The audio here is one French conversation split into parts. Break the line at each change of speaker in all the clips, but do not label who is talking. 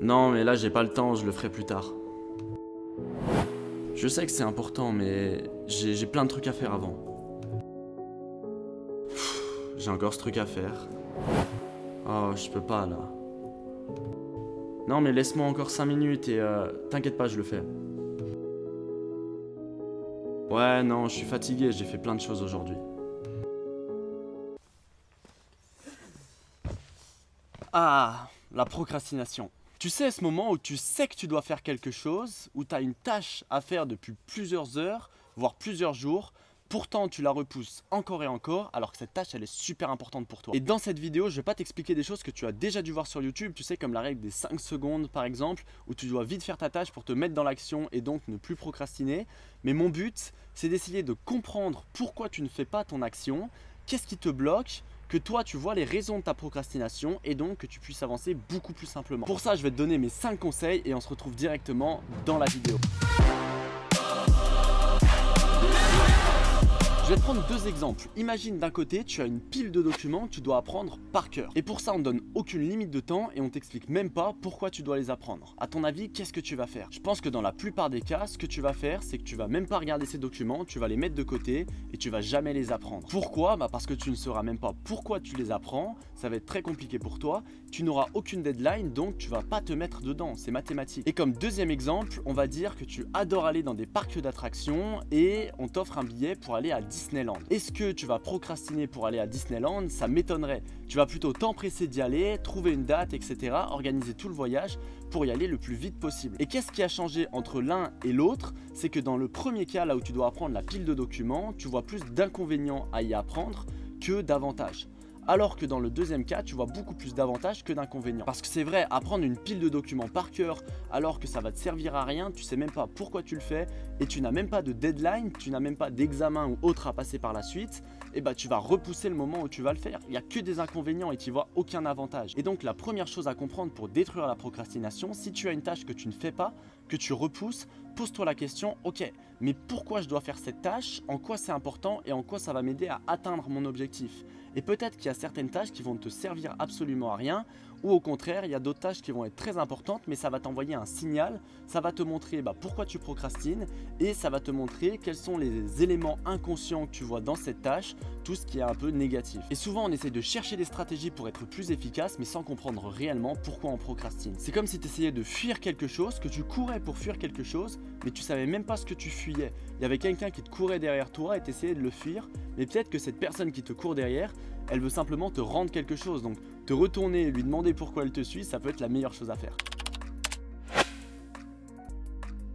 Non, mais là j'ai pas le temps, je le ferai plus tard. Je sais que c'est important, mais j'ai plein de trucs à faire avant. J'ai encore ce truc à faire. Oh, je peux pas là. Non, mais laisse-moi encore 5 minutes et t'inquiète pas, je le fais. Ouais, non, je suis fatigué, j'ai fait plein de choses aujourd'hui. Ah, la procrastination. Tu sais, ce moment où tu sais que tu dois faire quelque chose, où tu as une tâche à faire depuis plusieurs heures, voire plusieurs jours, pourtant tu la repousses encore et encore, alors que cette tâche elle est super importante pour toi. Et dans cette vidéo, je vais pas t'expliquer des choses que tu as déjà dû voir sur YouTube, tu sais, comme la règle des 5 secondes par exemple, où tu dois vite faire ta tâche pour te mettre dans l'action et donc ne plus procrastiner. Mais mon but, c'est d'essayer de comprendre pourquoi tu ne fais pas ton action, qu'est-ce qui te bloque, que toi tu vois les raisons de ta procrastination et donc que tu puisses avancer beaucoup plus simplement. Pour ça, je vais te donner mes 5 conseils et on se retrouve directement dans la vidéo. Je vais te prendre deux exemples. Imagine d'un côté, tu as une pile de documents que tu dois apprendre par cœur. Et pour ça, on ne donne aucune limite de temps et on t'explique même pas pourquoi tu dois les apprendre. À ton avis, qu'est-ce que tu vas faire? Je pense que dans la plupart des cas, ce que tu vas faire, c'est que tu vas même pas regarder ces documents, tu vas les mettre de côté et tu vas jamais les apprendre. Pourquoi? Parce que tu ne sauras même pas pourquoi tu les apprends, ça va être très compliqué pour toi, tu n'auras aucune deadline, donc tu vas pas te mettre dedans, c'est mathématique. Et comme deuxième exemple, on va dire que tu adores aller dans des parcs d'attractions et on t'offre un billet pour aller à Disneyland. Est-ce que tu vas procrastiner pour aller à Disneyland? Ça m'étonnerait. Tu vas plutôt t'empresser d'y aller, trouver une date, etc. Organiser tout le voyage pour y aller le plus vite possible. Et qu'est-ce qui a changé entre l'un et l'autre? C'est que dans le premier cas, là où tu dois apprendre la pile de documents, tu vois plus d'inconvénients à y apprendre que d'avantages. Alors que dans le deuxième cas, tu vois beaucoup plus d'avantages que d'inconvénients. Parce que c'est vrai, apprendre une pile de documents par cœur alors que ça va te servir à rien, tu sais même pas pourquoi tu le fais et tu n'as même pas de deadline, tu n'as même pas d'examen ou autre à passer par la suite, et tu vas repousser le moment où tu vas le faire. Il n'y a que des inconvénients et tu vois aucun avantage. Et donc la première chose à comprendre pour détruire la procrastination, si tu as une tâche que tu ne fais pas, que tu repousses, pose-toi la question, ok, mais pourquoi je dois faire cette tâche? En quoi c'est important et en quoi ça va m'aider à atteindre mon objectif? Et peut-être qu'il y a certaines tâches qui vont te servir absolument à rien, ou au contraire, il y a d'autres tâches qui vont être très importantes, mais ça va t'envoyer un signal, ça va te montrer pourquoi tu procrastines, et ça va te montrer quels sont les éléments inconscients que tu vois dans cette tâche, tout ce qui est un peu négatif. Et souvent, on essaie de chercher des stratégies pour être plus efficace, mais sans comprendre réellement pourquoi on procrastine. C'est comme si tu essayais de fuir quelque chose, que tu courais pour fuir quelque chose, mais tu savais même pas ce que tu fuyais. Il y avait quelqu'un qui te courait derrière toi et tu essayais de le fuir, mais peut-être que cette personne qui te court derrière, elle veut simplement te rendre quelque chose. Donc te retourner et lui demander pourquoi elle te suit, ça peut être la meilleure chose à faire.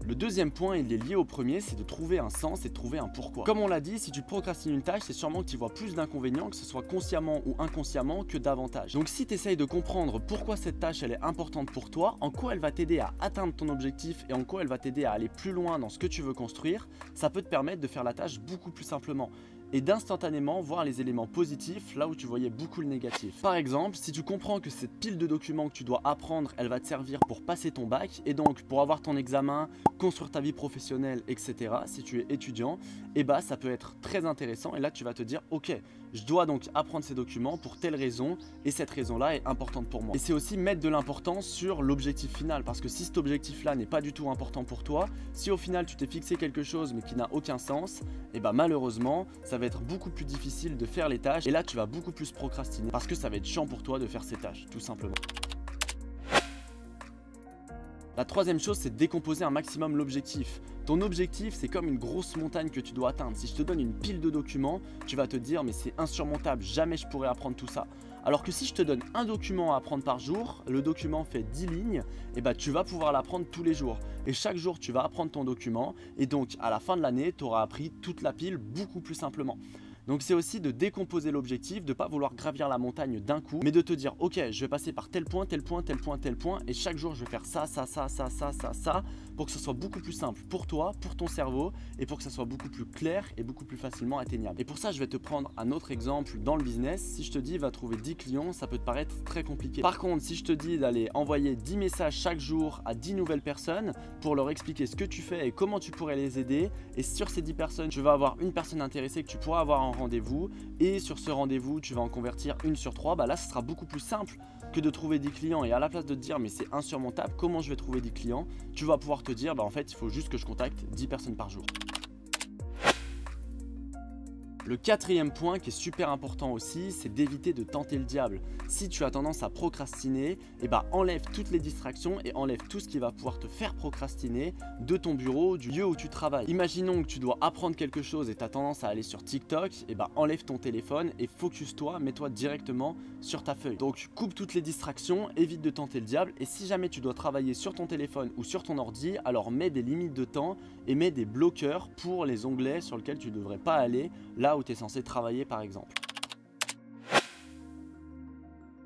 Le deuxième point, il est lié au premier, c'est de trouver un sens et de trouver un pourquoi. Comme on l'a dit, si tu procrastines une tâche, c'est sûrement que tu vois plus d'inconvénients, que ce soit consciemment ou inconsciemment, que d'avantages. Donc si tu essayes de comprendre pourquoi cette tâche elle est importante pour toi, en quoi elle va t'aider à atteindre ton objectif et en quoi elle va t'aider à aller plus loin dans ce que tu veux construire, ça peut te permettre de faire la tâche beaucoup plus simplement et d'instantanément voir les éléments positifs là où tu voyais beaucoup le négatif. Par exemple, si tu comprends que cette pile de documents que tu dois apprendre, elle va te servir pour passer ton bac et donc pour avoir ton examen, construire ta vie professionnelle, etc. Si tu es étudiant, ça peut être très intéressant et là tu vas te dire ok, je dois donc apprendre ces documents pour telle raison et cette raison-là est importante pour moi. Et c'est aussi mettre de l'importance sur l'objectif final parce que si cet objectif-là n'est pas du tout important pour toi, si au final tu t'es fixé quelque chose mais qui n'a aucun sens, malheureusement, ça va être beaucoup plus difficile de faire les tâches et là tu vas beaucoup plus procrastiner parce que ça va être chiant pour toi de faire ces tâches, tout simplement. La troisième chose, c'est de décomposer un maximum l'objectif. Ton objectif, c'est comme une grosse montagne que tu dois atteindre. Si je te donne une pile de documents, tu vas te dire mais c'est insurmontable, jamais je pourrais apprendre tout ça. Alors que si je te donne un document à apprendre par jour, le document fait 10 lignes, tu vas pouvoir l'apprendre tous les jours. Et chaque jour, tu vas apprendre ton document et donc à la fin de l'année, tu auras appris toute la pile beaucoup plus simplement. Donc c'est aussi de décomposer l'objectif, de ne pas vouloir gravir la montagne d'un coup, mais de te dire ok, je vais passer par tel point, tel point, tel point, tel point, et chaque jour je vais faire ça, pour que ce soit beaucoup plus simple pour toi, pour ton cerveau, et pour que ça soit beaucoup plus clair et beaucoup plus facilement atteignable. Et pour ça, je vais te prendre un autre exemple dans le business. Si je te dis va trouver 10 clients, ça peut te paraître très compliqué. Par contre, si je te dis d'aller envoyer 10 messages chaque jour à 10 nouvelles personnes pour leur expliquer ce que tu fais et comment tu pourrais les aider, et sur ces 10 personnes, tu vas avoir une personne intéressée que tu pourras avoir en rendez-vous, et sur ce rendez-vous, tu vas en convertir une sur 3, là, ce sera beaucoup plus simple que de trouver des clients, et à la place de te dire mais c'est insurmontable, comment je vais trouver des clients, tu vas pouvoir te dire en fait il faut juste que je contacte 10 personnes par jour. Le quatrième point qui est super important aussi, c'est d'éviter de tenter le diable. Si tu as tendance à procrastiner, enlève toutes les distractions et enlève tout ce qui va pouvoir te faire procrastiner de ton bureau, du lieu où tu travailles. Imaginons que tu dois apprendre quelque chose et tu as tendance à aller sur TikTok, enlève ton téléphone et focus-toi, mets-toi directement sur ta feuille. Donc coupe toutes les distractions, évite de tenter le diable, et si jamais tu dois travailler sur ton téléphone ou sur ton ordi, alors mets des limites de temps et mets des bloqueurs pour les onglets sur lesquels tu ne devrais pas aller, là où tu es censé travailler par exemple.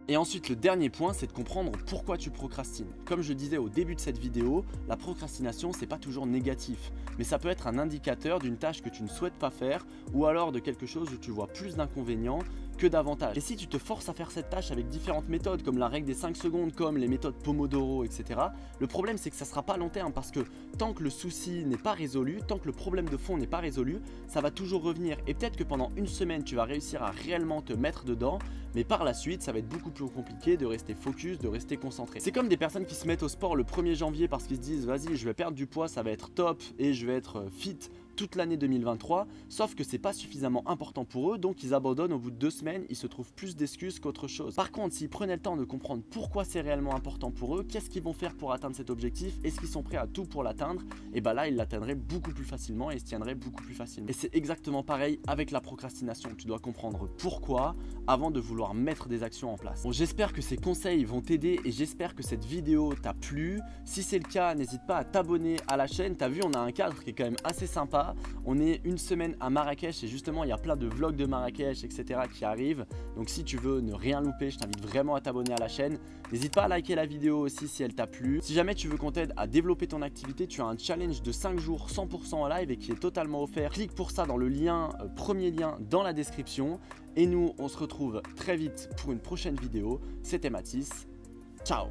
Et ensuite le dernier point, c'est de comprendre pourquoi tu procrastines. Comme je disais au début de cette vidéo, la procrastination c'est pas toujours négatif, mais ça peut être un indicateur d'une tâche que tu ne souhaites pas faire, ou alors de quelque chose où tu vois plus d'inconvénients que d'avantages. Et si tu te forces à faire cette tâche avec différentes méthodes, comme la règle des 5 secondes, comme les méthodes Pomodoro, etc., le problème c'est que ça ne sera pas à long terme, parce que tant que le souci n'est pas résolu, tant que le problème de fond n'est pas résolu, ça va toujours revenir. Et peut-être que pendant une semaine tu vas réussir à réellement te mettre dedans, mais par la suite ça va être beaucoup plus compliqué de rester focus, de rester concentré. C'est comme des personnes qui se mettent au sport le 1er janvier parce qu'ils se disent vas-y je vais perdre du poids, ça va être top et je vais être fit toute l'année 2023, sauf que c'est pas suffisamment important pour eux, donc ils abandonnent au bout de 2 semaines, ils se trouvent plus d'excuses qu'autre chose. Par contre, s'ils prenaient le temps de comprendre pourquoi c'est réellement important pour eux, qu'est-ce qu'ils vont faire pour atteindre cet objectif, est-ce qu'ils sont prêts à tout pour l'atteindre, et là ils l'atteindraient beaucoup plus facilement et se tiendraient beaucoup plus facilement. Et c'est exactement pareil avec la procrastination, tu dois comprendre pourquoi avant de vouloir mettre des actions en place. Bon, j'espère que ces conseils vont t'aider et j'espère que cette vidéo t'a plu. Si c'est le cas, n'hésite pas à t'abonner à la chaîne. T'as vu, on a un cadre qui est quand même assez sympa. On est une semaine à Marrakech et justement il y a plein de vlogs de Marrakech etc qui arrivent. Donc si tu veux ne rien louper, je t'invite vraiment à t'abonner à la chaîne. N'hésite pas à liker la vidéo aussi si elle t'a plu. Si jamais tu veux qu'on t'aide à développer ton activité, tu as un challenge de 5 jours 100% en live et qui est totalement offert. Clique pour ça dans le lien, premier lien dans la description. Et nous on se retrouve très vite pour une prochaine vidéo. C'était Mathis, ciao.